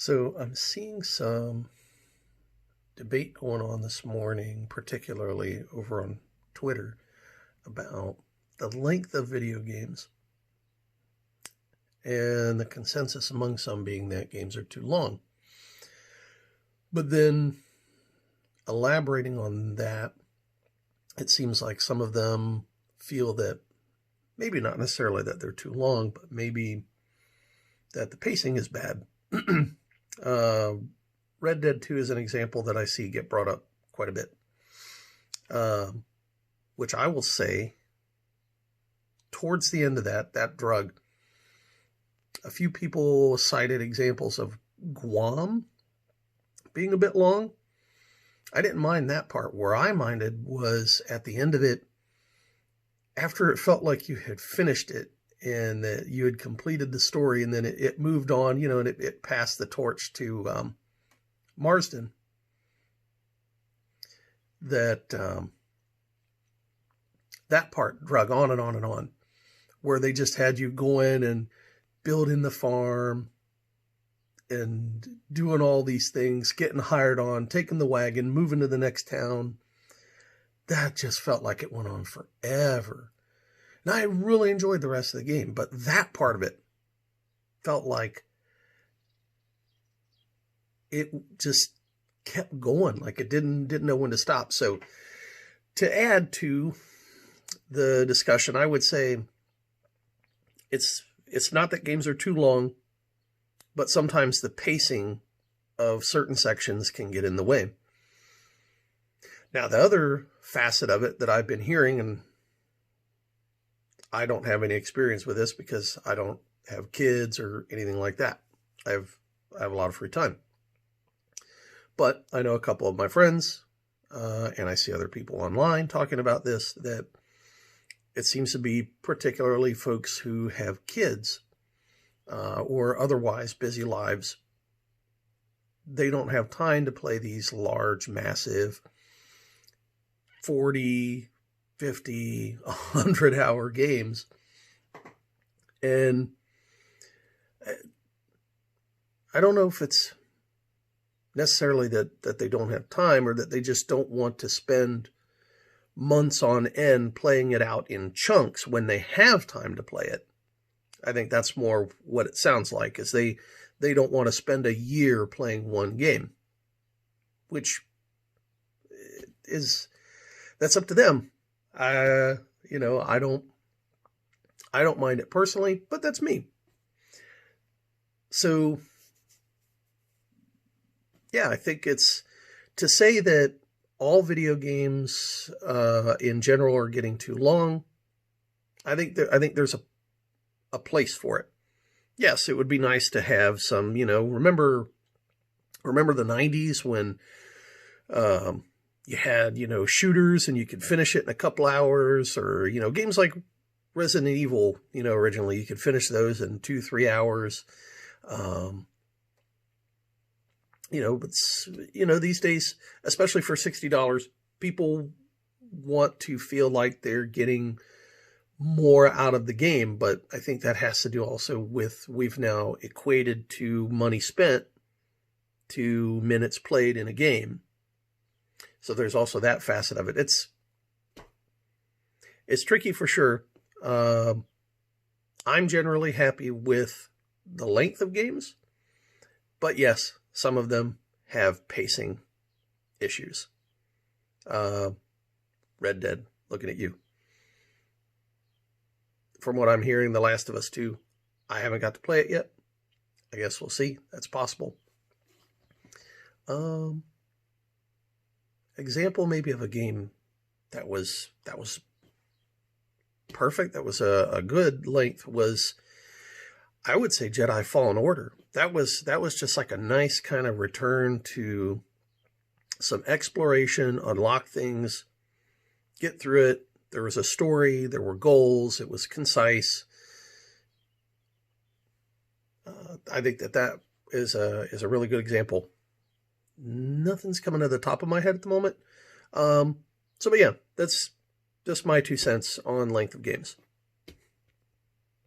So I'm seeing some debate going on this morning, particularly over on Twitter, about the length of video games, and the consensus among some being that games are too long. But then, elaborating on that, it seems like some of them feel that maybe not necessarily that they're too long, but maybe that the pacing is bad. Red Dead 2 is an example that I see get brought up quite a bit, which I will say, towards the end of that drug, a few people cited examples of Guam being a bit long. I didn't mind that part. Where I minded was at the end of it, after it felt like you had finished it and that you had completed the story, and then it moved on, and it passed the torch to Marsden. That part drug on and on and on, where they just had you go in and building the farm and doing all these things, getting hired on, taking the wagon, moving to the next town. That just felt like it went on forever. And I really enjoyed the rest of the game, but that part of it felt like it just kept going, like it didn't know when to stop. So to add to the discussion, I would say it's not that games are too long, but sometimes the pacing of certain sections can get in the way. Now, the other facet of it that I've been hearing, and I don't have any experience with this because I don't have kids or anything like that. I have a lot of free time. But I know a couple of my friends, and I see other people online talking about this, that it seems to be particularly folks who have kids or otherwise busy lives. They don't have time to play these large, massive 40, 50, 100-hour games. And I don't know if it's necessarily that they don't have time, or that they just don't want to spend months on end playing it out in chunks when they have time to play it. I think that's more what it sounds like, is they don't want to spend a year playing one game, which that's up to them. I don't mind it personally, but that's me. So yeah, I think it's to say that all video games in general are getting too long. I think there's a place for it. Yes, it would be nice to have some, remember the 90s when you had, shooters and you could finish it in a couple hours, or, games like Resident Evil, originally you could finish those in 2-3 hours. But these days, especially for $60, people want to feel like they're getting more out of the game. But I think that has to do also with, we've now equated to money spent to minutes played in a game. So there's also that facet of it. It's tricky for sure. I'm generally happy with the length of games, but yes, some of them have pacing issues. Red Dead, looking at you. From what I'm hearing, The Last of Us 2, I haven't got to play it yet. I guess we'll see. That's possible. Example maybe of a game that was perfect, that was a good length, was, I would say, Jedi Fallen Order. That was just like a nice kind of return to some exploration, unlock things, get through it. There was a story, there were goals, it was concise. I think that is a really good example. Nothing's coming to the top of my head at the moment. But yeah, that's just my 2 cents on length of games.